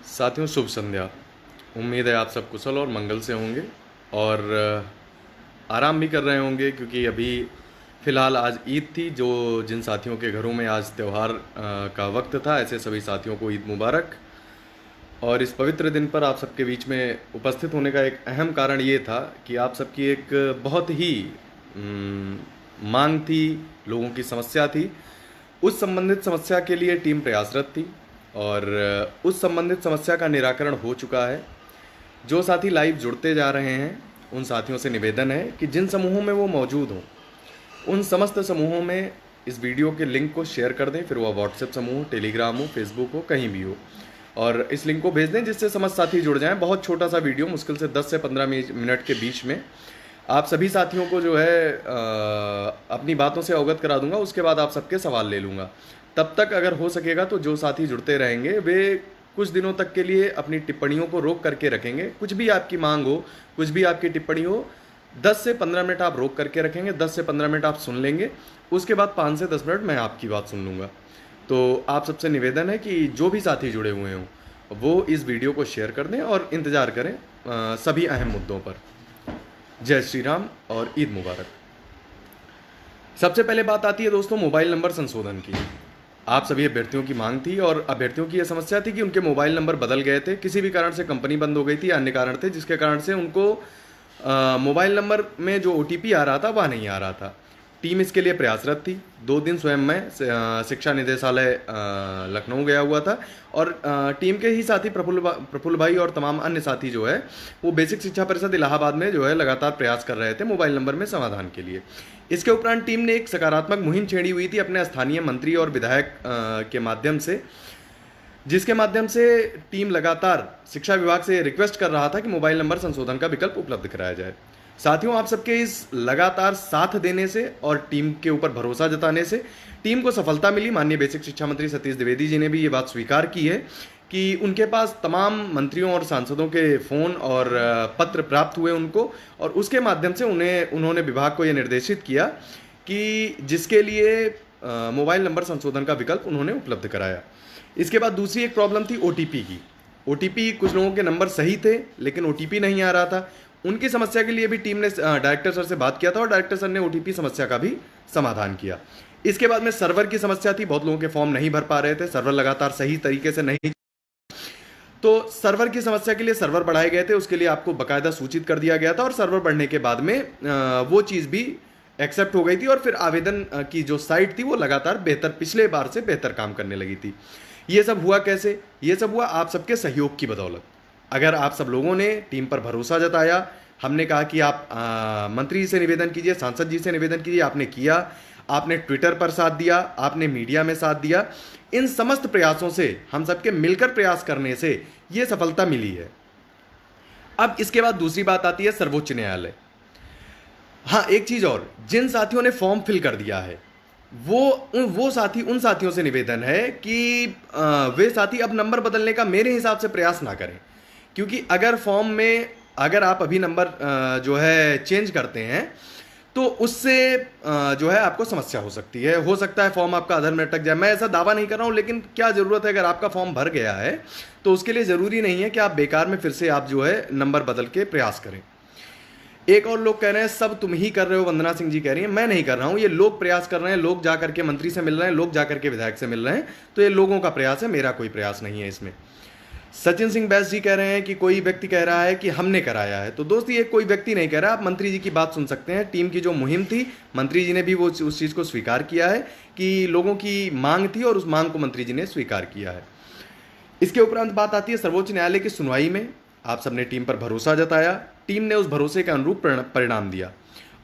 साथियों शुभ संध्या। उम्मीद है आप सब कुशल और मंगल से होंगे और आराम भी कर रहे होंगे, क्योंकि अभी फ़िलहाल आज ईद थी। जो जिन साथियों के घरों में आज त्यौहार का वक्त था, ऐसे सभी साथियों को ईद मुबारक। और इस पवित्र दिन पर आप सबके बीच में उपस्थित होने का एक अहम कारण ये था कि आप सबकी एक बहुत ही मांग थी, लोगों की समस्या थी। उस संबंधित समस्या के लिए टीम प्रयासरत थी और उस संबंधित समस्या का निराकरण हो चुका है। जो साथी लाइव जुड़ते जा रहे हैं, उन साथियों से निवेदन है कि जिन समूहों में वो मौजूद हों, उन समस्त समूहों में इस वीडियो के लिंक को शेयर कर दें, फिर वह व्हाट्सएप समूह, टेलीग्राम हो, फेसबुक हो, कहीं भी हो, और इस लिंक को भेज दें जिससे समस्त साथी जुड़ जाएं। बहुत छोटा सा वीडियो, मुश्किल से 10 से 15 मिनट के बीच में आप सभी साथियों को जो है अपनी बातों से अवगत करा दूंगा। उसके बाद आप सबके सवाल ले लूँगा। तब तक अगर हो सकेगा तो जो साथी जुड़ते रहेंगे वे कुछ दिनों तक के लिए अपनी टिप्पणियों को रोक करके रखेंगे। कुछ भी आपकी मांग हो, कुछ भी आपकी टिप्पणी हो, 10 से 15 मिनट आप रोक करके रखेंगे। 10 से 15 मिनट आप सुन लेंगे, उसके बाद 5 से 10 मिनट मैं आपकी बात सुन लूँगा। तो आप सबसे निवेदन है कि जो भी साथी जुड़े हुए हों वो इस वीडियो को शेयर कर दें और इंतज़ार करें सभी अहम मुद्दों पर। जय श्री राम और ईद मुबारक। सबसे पहले बात आती है दोस्तों मोबाइल नंबर संशोधन की। आप सभी अभ्यर्थियों की मांग थी और अभ्यर्थियों की यह समस्या थी कि उनके मोबाइल नंबर बदल गए थे, किसी भी कारण से कंपनी बंद हो गई थी या अन्य कारण थे जिसके कारण से उनको मोबाइल नंबर में जो OTP आ रहा था वह नहीं आ रहा था। टीम इसके लिए प्रयासरत थी। 2 दिन स्वयं मैं शिक्षा निदेशालय लखनऊ गया हुआ था और टीम के ही साथी प्रफुल्ल भाई और तमाम अन्य साथी जो है वो बेसिक शिक्षा परिषद इलाहाबाद में जो है लगातार प्रयास कर रहे थे मोबाइल नंबर में समाधान के लिए। इसके उपरांत टीम ने एक सकारात्मक मुहिम छेड़ी हुई थी अपने स्थानीय मंत्री और विधायक के माध्यम से, जिसके माध्यम से टीम लगातार शिक्षा विभाग से रिक्वेस्ट कर रहा था कि मोबाइल नंबर संशोधन का विकल्प उपलब्ध कराया जाए। साथियों, आप सबके इस लगातार साथ देने से और टीम के ऊपर भरोसा जताने से टीम को सफलता मिली। माननीय बेसिक शिक्षा मंत्री सतीश द्विवेदी जी ने भी ये बात स्वीकार की है कि उनके पास तमाम मंत्रियों और सांसदों के फ़ोन और पत्र प्राप्त हुए उनको, और उसके माध्यम से उन्होंने विभाग को यह निर्देशित किया कि जिसके लिए मोबाइल नंबर संशोधन का विकल्प उन्होंने उपलब्ध कराया। इसके बाद दूसरी एक प्रॉब्लम थी OTP की। OTP, कुछ लोगों के नंबर सही थे लेकिन OTP नहीं आ रहा था। उनकी समस्या के लिए भी टीम ने डायरेक्टर सर से बात किया था और डायरेक्टर सर ने OTP समस्या का भी समाधान किया। इसके बाद में सर्वर की समस्या थी। बहुत लोगों के फॉर्म नहीं भर पा रहे थे, सर्वर लगातार सही तरीके से नहीं, तो सर्वर की समस्या के लिए सर्वर बढ़ाए गए थे। उसके लिए आपको बाकायदा सूचित कर दिया गया था और सर्वर बढ़ने के बाद में वो चीज़ भी एक्सेप्ट हो गई थी और फिर आवेदन की जो साइट थी वो लगातार बेहतर, पिछले बार से बेहतर काम करने लगी थी। ये सब हुआ कैसे? ये सब हुआ आप सबके सहयोग की बदौलत। अगर आप सब लोगों ने टीम पर भरोसा जताया, हमने कहा कि आप मंत्री जी से निवेदन कीजिए, सांसद जी से निवेदन कीजिए, आपने किया, आपने ट्विटर पर साथ दिया, आपने मीडिया में साथ दिया। इन समस्त प्रयासों से, हम सबके मिलकर प्रयास करने से ये सफलता मिली है। अब इसके बाद दूसरी बात आती है सर्वोच्च न्यायालय। हाँ, एक चीज और, जिन साथियों ने फॉर्म फिल कर दिया है उन साथियों से निवेदन है कि वे साथी अब नंबर बदलने का मेरे हिसाब से प्रयास ना करें, क्योंकि अगर फॉर्म में अगर आप अभी नंबर जो है चेंज करते हैं तो उससे जो है आपको समस्या हो सकती है। हो सकता है फॉर्म आपका अधर में अटक जाए। मैं ऐसा दावा नहीं कर रहा हूं, लेकिन क्या जरूरत है? अगर आपका फॉर्म भर गया है तो उसके लिए जरूरी नहीं है कि आप बेकार में फिर से आप जो है नंबर बदल के प्रयास करें। एक और लोग कह रहे हैं सब तुम ही कर रहे हो, वंदना सिंह जी कह रही हैं, मैं नहीं कर रहा हूं, ये लोग प्रयास कर रहे हैं। लोग जाकर के मंत्री से मिल रहे हैं, लोग जाकर के विधायक से मिल रहे हैं, तो ये लोगों का प्रयास है, मेरा कोई प्रयास नहीं है इसमें। सचिन सिंह बैस जी कह रहे हैं कि कोई व्यक्ति कह रहा है कि हमने कराया है। तो दोस्त, ये कोई व्यक्ति नहीं कह रहा, आप मंत्री जी की बात सुन सकते हैं। टीम की जो मुहिम थी, मंत्री जी ने भी वो उस चीज़ को स्वीकार किया है कि लोगों की मांग थी और उस मांग को मंत्री जी ने स्वीकार किया है। इसके उपरांत बात आती है सर्वोच्च न्यायालय की सुनवाई में। आप सबने टीम पर भरोसा जताया, टीम ने उस भरोसे के अनुरूप परिणाम दिया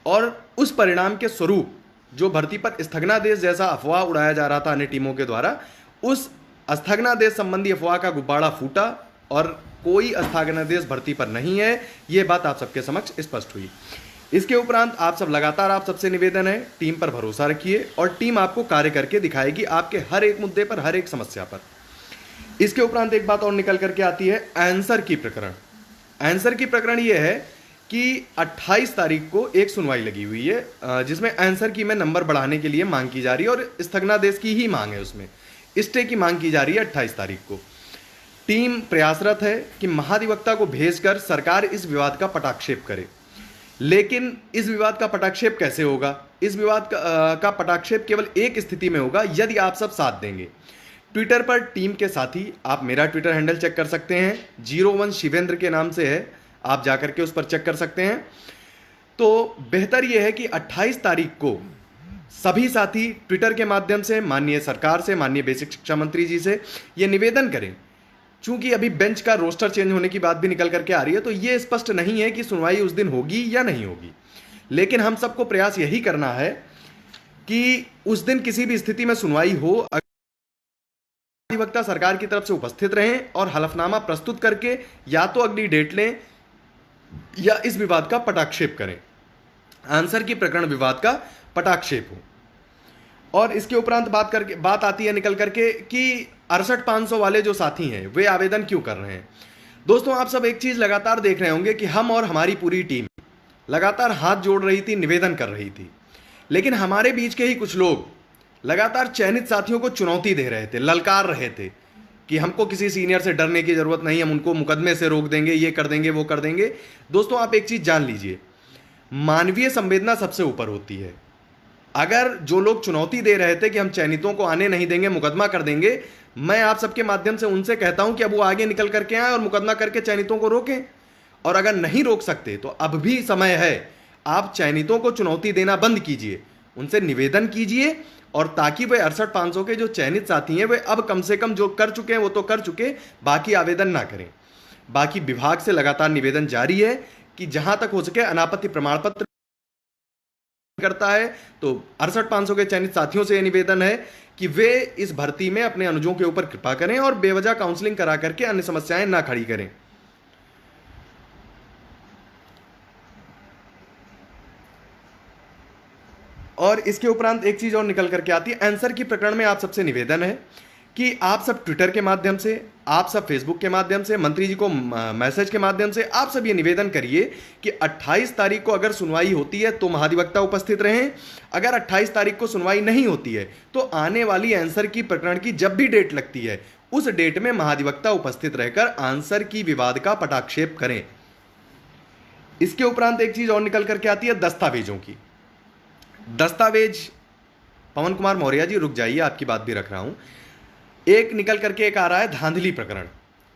और उस परिणाम के स्वरूप जो भर्ती पर स्थगनादेश जैसा अफवाह उड़ाया जा रहा था अन्य टीमों के द्वारा, उस स्थगनादेश संबंधी अफवाह का गुब्बारा फूटा और कोई स्थगनादेश भर्ती पर नहीं है। यह बात आप सबके समक्ष स्पष्ट हुई। इसके उपरांत आप सब लगातार, आप सबसे निवेदन है, टीम पर भरोसा रखिए और टीम आपको कार्य करके दिखाएगी आपके हर एक मुद्दे पर, हर एक समस्या पर। इसके उपरांत एक बात और निकल करके आती है आंसर की प्रकरण। आंसर की प्रकरण यह है कि 28 तारीख को एक सुनवाई लगी हुई है जिसमें आंसर की में नंबर बढ़ाने के लिए मांग की जा रही है और स्थगनादेश की ही मांग है, उसमें स्टे की मांग की जा रही है 28 तारीख को। टीम प्रयासरत है कि महाधिवक्ता को भेजकर सरकार इस विवाद का पटाक्षेप करे। लेकिन इस विवाद का पटाक्षेप कैसे होगा? इस विवाद का पटाक्षेप केवल एक स्थिति में होगा, यदि आप सब साथ देंगे। ट्विटर पर टीम के साथी, आप मेरा ट्विटर हैंडल चेक कर सकते हैं, 01 शिवेंद्र के नाम से है, आप जाकर के उस पर चेक कर सकते हैं। तो बेहतर यह है कि 28 तारीख को सभी साथी ट्विटर के माध्यम से माननीय सरकार से, माननीय बेसिक शिक्षा मंत्री जी से यह निवेदन करें। चूंकि अभी बेंच का रोस्टर चेंज होने की बात भी निकल करके आ रही है, तो यह स्पष्ट नहीं है कि सुनवाई उस दिन होगी या नहीं होगी। लेकिन हम सबको प्रयास यही करना है कि उस दिन किसी भी स्थिति में सुनवाई हो, अधिवक्ता सरकार की तरफ से उपस्थित रहें और हलफनामा प्रस्तुत करके या तो अगली डेट लें या इस विवाद का पटाक्षेप करें, आंसर की प्रकरण विवाद का पटाक्षेप हो। और इसके उपरांत बात आती है निकल करके कि 68,500 वाले जो साथी हैं वे आवेदन क्यों कर रहे हैं। दोस्तों, आप सब एक चीज लगातार देख रहे होंगे कि हम और हमारी पूरी टीम लगातार हाथ जोड़ रही थी, निवेदन कर रही थी, लेकिन हमारे बीच के ही कुछ लोग लगातार चयनित साथियों को चुनौती दे रहे थे, ललकार रहे थे कि हमको किसी सीनियर से डरने की जरूरत नहीं, हम उनको मुकदमे से रोक देंगे, ये कर देंगे, वो कर देंगे। दोस्तों, आप एक चीज जान लीजिए, मानवीय संवेदना सबसे ऊपर होती है। अगर जो लोग चुनौती दे रहे थे कि हम चयनितों को आने नहीं देंगे, मुकदमा कर देंगे, मैं आप सबके माध्यम से उनसे कहता हूं कि अब वो आगे निकल करके आए और मुकदमा करके चयनितों को रोकें। और अगर नहीं रोक सकते तो अब भी समय है, आप चयनितों को चुनौती देना बंद कीजिए, उनसे निवेदन कीजिए, और ताकि वे 68,500 के जो चयनित साथी हैं वे अब कम से कम जो कर चुके हैं वो तो कर चुके, बाकी आवेदन ना करें। बाकी विभाग से लगातार निवेदन जारी है कि जहां तक हो सके अनापत्ति प्रमाण पत्र करता है, तो 68,500 के चयनित साथियों से यह निवेदन है कि वे इस भर्ती में अपने अनुजों के ऊपर कृपा करें और बेवजह काउंसलिंग करा करके अन्य समस्याएं ना खड़ी करें। और इसके उपरांत एक चीज और निकल करके आती है, आंसर की प्रकरण में आप सबसे निवेदन है कि आप सब ट्विटर के माध्यम से, आप सब फेसबुक के माध्यम से, मंत्री जी को मैसेज के माध्यम से आप सब ये निवेदन करिए कि 28 तारीख को अगर सुनवाई होती है तो महाधिवक्ता उपस्थित रहें। अगर 28 तारीख को सुनवाई नहीं होती है तो आने वाली आंसर की प्रकरण की जब भी डेट लगती है उस डेट में महाधिवक्ता उपस्थित रहकर आंसर की विवाद का पटाक्षेप करें। इसके उपरांत एक चीज और निकल करके आती है दस्तावेजों की। दस्तावेज, पवन कुमार मौर्य जी रुक जाइए, आपकी बात भी रख रहा हूं। एक निकल करके एक आ रहा है धांधली प्रकरण।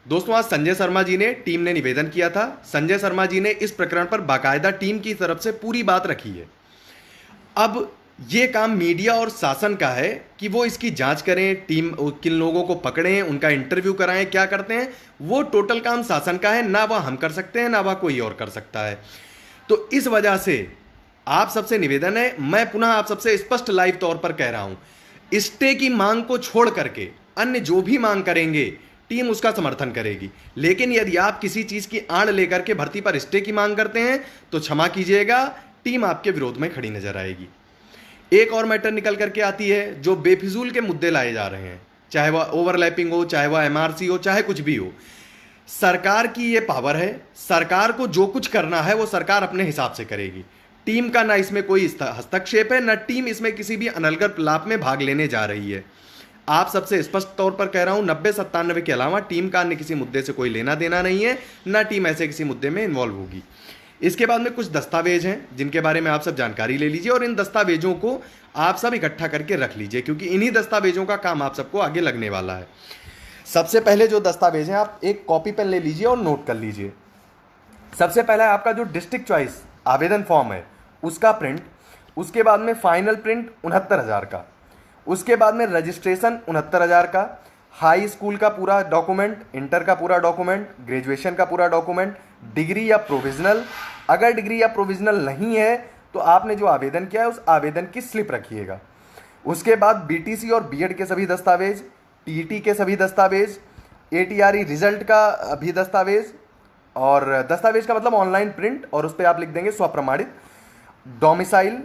दोस्तों, आज संजय शर्मा जी ने, टीम ने निवेदन किया था, संजय शर्मा जी ने इस प्रकरण पर बाकायदा टीम की तरफ से पूरी बात रखी है। अब यह काम मीडिया और शासन का है कि वो इसकी जांच करें, टीम किन लोगों को पकड़ें, उनका इंटरव्यू कराएं, क्या करते हैं, वो टोटल काम शासन का है, ना वह हम कर सकते हैं ना वह कोई और कर सकता है। तो इस वजह से आप सबसे निवेदन है, मैं पुनः आप सबसे स्पष्ट लाइव तौर पर कह रहा हूं, स्टे की मांग को छोड़ करके अन्य जो भी मांग करेंगे टीम उसका समर्थन करेगी। लेकिन यदि आप किसी चीज की आड़ लेकर के भर्ती पर स्टे की मांग करते हैं तो क्षमा कीजिएगा, टीम आपके विरोध में खड़ी नजर आएगी। एक और मैटर निकल करके आती है, जो बेफिजूल के मुद्दे लाए जा रहे हैं, चाहे वह ओवरलैपिंग हो, चाहे वह एमआरसी हो, चाहे कुछ भी हो। सरकार की यह पावर है, सरकार को जो कुछ करना है वो सरकार अपने हिसाब से करेगी। टीम का ना इसमें कोई हस्तक्षेप है, ना टीम इसमें किसी भी अनलगर लाभ में भाग लेने जा रही है। आप सबसे स्पष्ट तौर पर कह रहा हूं, 90-97 के अलावा टीम का अन्य किसी मुद्दे से कोई लेना देना नहीं है, ना टीम ऐसे किसी मुद्दे में इन्वॉल्व होगी। इसके बाद में कुछ दस्तावेज हैं जिनके बारे में आप सब जानकारी ले लीजिए और इन दस्तावेजों को आप सब इकट्ठा करके रख लीजिए, क्योंकि इन्हीं दस्तावेजों का काम आप सबको आगे लगने वाला है। सबसे पहले जो दस्तावेज हैं, आप एक कॉपी पेन ले लीजिए और नोट कर लीजिए। सबसे पहला आपका जो डिस्ट्रिक्ट चॉइस आवेदन फॉर्म है उसका प्रिंट, उसके बाद में फाइनल प्रिंट 69,000 का, उसके बाद में रजिस्ट्रेशन 69,000 का, हाई स्कूल का पूरा डॉक्यूमेंट, इंटर का पूरा डॉक्यूमेंट, ग्रेजुएशन का पूरा डॉक्यूमेंट, डिग्री या प्रोविजनल, अगर डिग्री या प्रोविजनल नहीं है तो आपने जो आवेदन किया है उस आवेदन की स्लिप रखिएगा। उसके बाद बीटीसी और बीएड के सभी दस्तावेज, टीईटी के सभी दस्तावेज, एटीआरई रिजल्ट का भी दस्तावेज, और दस्तावेज का मतलब ऑनलाइन प्रिंट, और उस पर आप लिख देंगे स्वप्रमाणित, डोमिसाइल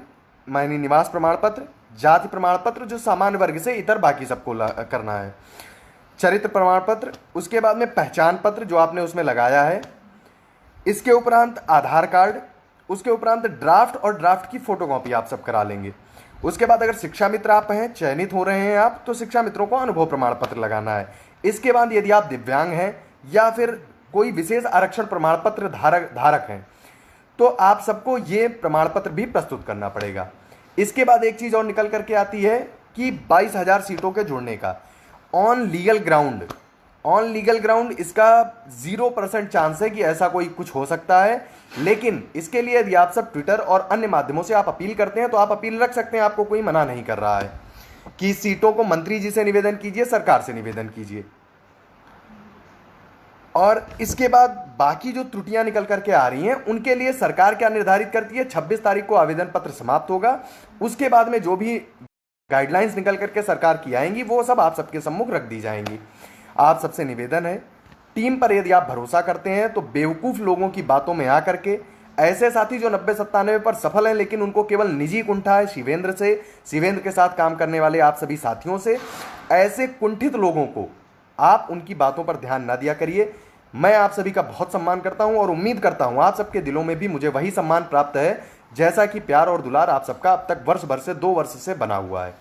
मायने निवास प्रमाण पत्र, जाति प्रमाण पत्र जो सामान्य वर्ग से इतर बाकी सबको करना है, चरित्र प्रमाण पत्र, उसके बाद में पहचान पत्र जो आपने उसमें लगाया है, इसके उपरांत आधार कार्ड, उसके उपरांत ड्राफ्ट और ड्राफ्ट की फोटोकॉपी आप सब करा लेंगे। उसके बाद अगर शिक्षा मित्र आप हैं, चयनित हो रहे हैं आप, तो शिक्षा मित्रों को अनुभव प्रमाण पत्र लगाना है। इसके बाद यदि आप दिव्यांग हैं या फिर कोई विशेष आरक्षण प्रमाण पत्र धारक हैं, तो आप सबको ये प्रमाण पत्र भी प्रस्तुत करना पड़ेगा। इसके बाद एक चीज और निकल करके आती है कि 22,000 सीटों के जुड़ने का ऑन लीगल ग्राउंड इसका 0% चांस है कि ऐसा कोई कुछ हो सकता है। लेकिन इसके लिए यदि आप सब ट्विटर और अन्य माध्यमों से आप अपील करते हैं तो आप अपील रख सकते हैं, आपको कोई मना नहीं कर रहा है कि सीटों को मंत्री जी से निवेदन कीजिए, सरकार से निवेदन कीजिए। और इसके बाद बाकी जो त्रुटियां निकल करके आ रही हैं उनके लिए सरकार क्या निर्धारित करती है, 26 तारीख को आवेदन पत्र समाप्त होगा। उसके बाद में जो भी गाइडलाइंस निकल करके सरकार की आएंगी वो सब आप सबके सम्मुख रख दी जाएंगी। आप सबसे निवेदन है, टीम पर यदि आप भरोसा करते हैं तो बेवकूफ लोगों की बातों में आ करके ऐसे साथी जो 90-97 पर सफल हैं लेकिन उनको केवल निजी कुंठा है शिवेंद्र के साथ काम करने वाले आप सभी साथियों से, ऐसे कुंठित लोगों को आप उनकी बातों पर ध्यान न दिया करिए। मैं आप सभी का बहुत सम्मान करता हूं और उम्मीद करता हूं आप सबके दिलों में भी मुझे वही सम्मान प्राप्त है जैसा कि प्यार और दुलार आप सबका अब तक वर्ष भर से 2 वर्ष से बना हुआ है।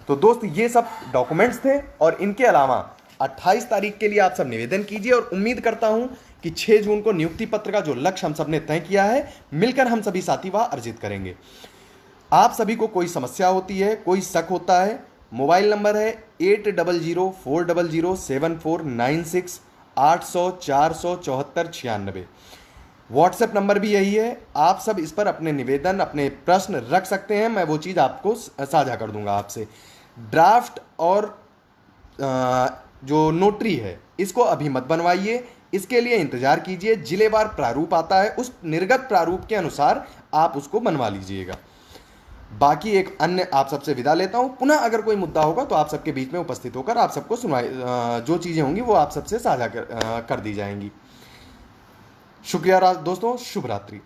तो दोस्त ये सब डॉक्यूमेंट्स थे और इनके अलावा 28 तारीख के लिए आप सब निवेदन कीजिए और उम्मीद करता हूं कि 6 जून को नियुक्ति पत्र का जो लक्ष्य हम सब ने तय किया है मिलकर हम सभी साथी वह अर्जित करेंगे। आप सभी को कोई समस्या होती है, कोई शक होता है, मोबाइल नंबर है 8004007496 800-474-96। व्हाट्सएप नंबर भी यही है। आप सब इस पर अपने निवेदन, अपने प्रश्न रख सकते हैं, मैं वो चीज़ आपको साझा कर दूंगा आपसे। ड्राफ्ट और जो नोटरी है इसको अभी मत बनवाइए, इसके लिए इंतजार कीजिए। जिलेवार प्रारूप आता है, उस निर्गत प्रारूप के अनुसार आप उसको बनवा लीजिएगा। बाकी एक अन्य आप सबसे विदा लेता हूं। पुनः अगर कोई मुद्दा होगा तो आप सबके बीच में उपस्थित होकर आप सबको सुनवाई, जो चीज़ें होंगी वो आप सबसे साझा कर दी जाएंगी। शुक्रिया दोस्तों, शुभ रात्रि।